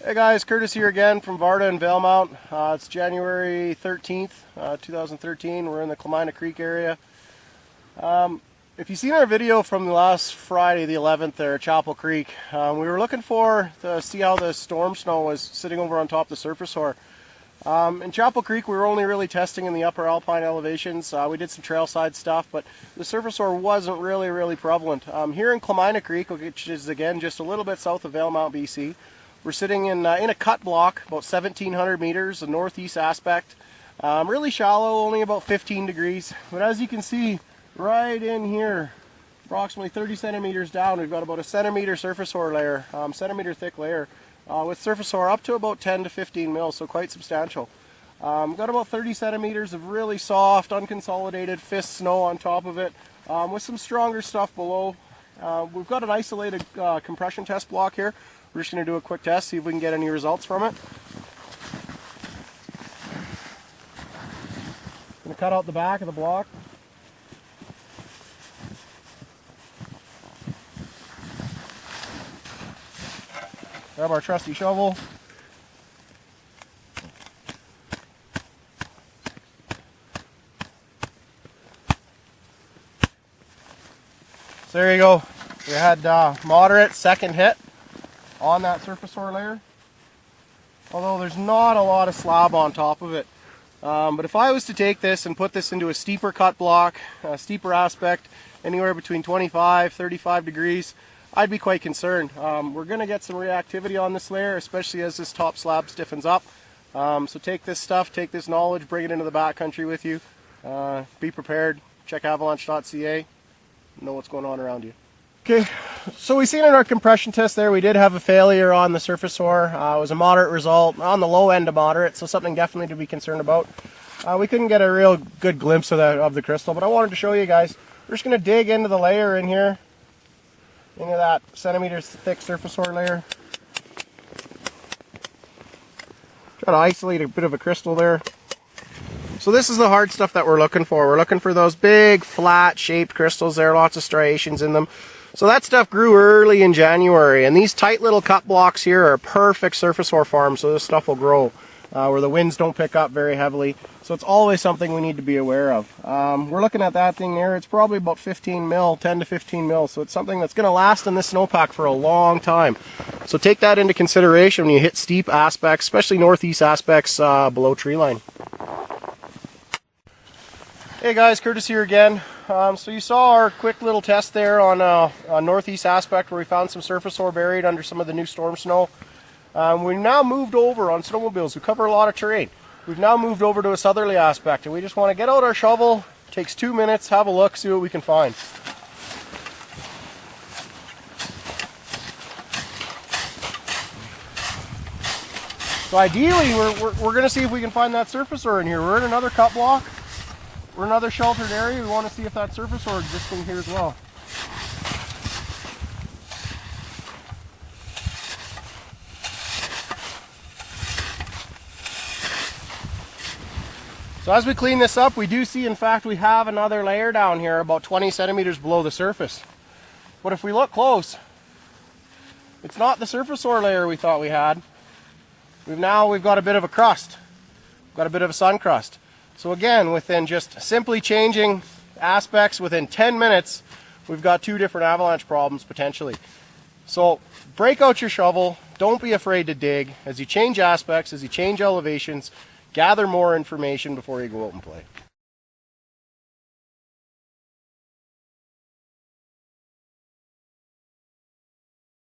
Hey guys, Curtis here again from Varda and Valemount. It's January 13th, 2013. We're in the Clemina Creek area. If you've seen our video from the last Friday, the 11th there at Chapel Creek, we were looking to see how the storm snow was sitting over on top of the surface hoar. In Chapel Creek, we were only really testing in the upper alpine elevations. We did some trailside stuff, but the surface hoar wasn't really prevalent. Here in Clemina Creek, which is again just a little bit south of Valemount, BC, we're sitting in a cut block, about 1,700 meters, a northeast aspect. Really shallow, only about 15 degrees. But as you can see, right in here, approximately 30 centimeters down, we've got about a centimeter surface hoar layer, centimeter thick layer, with surface hoar up to about 10 to 15 mils, so quite substantial. Got about 30 centimeters of really soft, unconsolidated fist snow on top of it, with some stronger stuff below. We've got an isolated compression test block here. We're just going to do a quick test, see if we can get any results from it. Going to cut out the back of the block. Grab our trusty shovel. So there you go. We had moderate second hit on that surface hoar layer, although there's not a lot of slab on top of it. But if I was to take this and put this into a steeper cut block, a steeper aspect, anywhere between 25, 35 degrees, I'd be quite concerned. We're going to get some reactivity on this layer, especially as this top slab stiffens up. So take this stuff, take this knowledge, bring it into the backcountry with you. Be prepared. Check avalanche.ca. Know what's going on around you. Okay, so we seen in our compression test there, we did have a failure on the surface hoar. It was a moderate result, on the low end of moderate, so something definitely to be concerned about. We couldn't get a real good glimpse of the crystal, but I wanted to show you guys. We're just going to dig into the layer in here, into that centimeter thick surface hoar layer. Try to isolate a bit of a crystal there. So this is the hard stuff that we're looking for. We're looking for those big, flat shaped crystals there, lots of striations in them. So that stuff grew early in January, and these tight little cut blocks here are a perfect surface hoar farm, so this stuff will grow where the winds don't pick up very heavily. So it's always something we need to be aware of. We're looking at that thing there. It's probably about 15 mil, 10 to 15 mil, so it's something that's going to last in this snowpack for a long time. So take that into consideration when you hit steep aspects, especially northeast aspects below tree line. Hey guys, Curtis here again. So you saw our quick little test there on a northeast aspect where we found some surface hoar buried under some of the new storm snow. We've now moved over on snowmobiles. We cover a lot of terrain. We've now moved over to a southerly aspect, and we just want to get out our shovel. It takes 2 minutes, have a look, see what we can find. So ideally, we're going to see if we can find that surface hoar in here. We're in another cut block. We're in another sheltered area. We want to see if that surface hoar exists in here as well. So as we clean this up, we do see, in fact, we have another layer down here about 20 centimeters below the surface. But if we look close, it's not the surface hoar layer we thought we had. We've got a bit of a crust. We've got a bit of a sun crust. So again, within just simply changing aspects within 10 minutes, we've got two different avalanche problems potentially. So break out your shovel, don't be afraid to dig. As you change aspects, as you change elevations, gather more information before you go out and play.